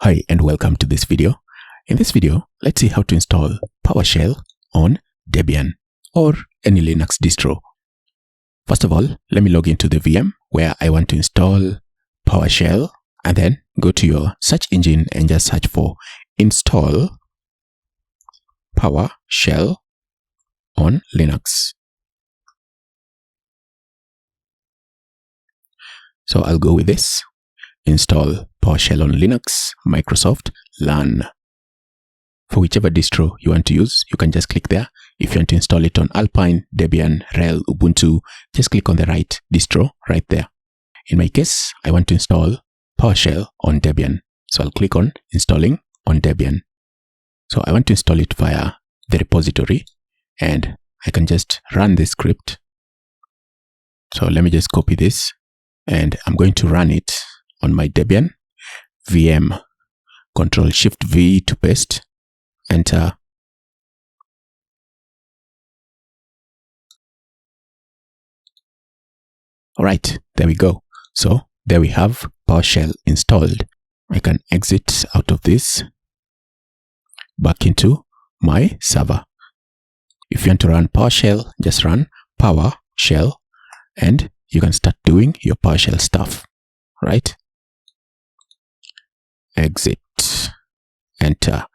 Hi and welcome to this video. In this video, let's see how to install PowerShell on Debian or any Linux distro. First of all, let me log into the VM where I want to install PowerShell, and then go to your search engine and just search for install PowerShell on Linux. So I'll go with this. Install PowerShell on Linux, Microsoft, Learn. For whichever distro you want to use, you can just click there. If you want to install it on Alpine, Debian, RHEL, Ubuntu, just click on the right distro right there. In my case, I want to install PowerShell on Debian. So I'll click on installing on Debian. So I want to install it via the repository, and I can just run this script. So let me just copy this, and I'm going to run it on my Debian VM. Ctrl+Shift+V to paste. Enter. Alright, there we go. So there we have PowerShell installed. I can exit out of this, back into my server. If you want to run PowerShell, just run PowerShell and you can start doing your PowerShell stuff. Right? Exit, enter.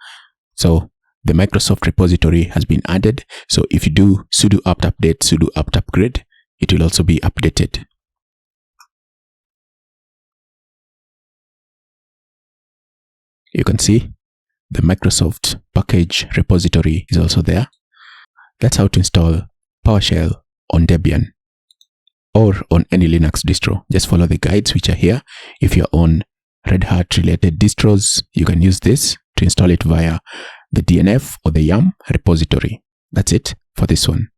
So the Microsoft repository has been added. So if you do sudo apt update, sudo apt upgrade, it will also be updated. You can see the Microsoft package repository is also there. That's how to install PowerShell on Debian or on any Linux distro. Just follow the guides which are here. If you're on Red Hat related distros, you can use this to install it via the DNF or the YAM repository. That's it for this one.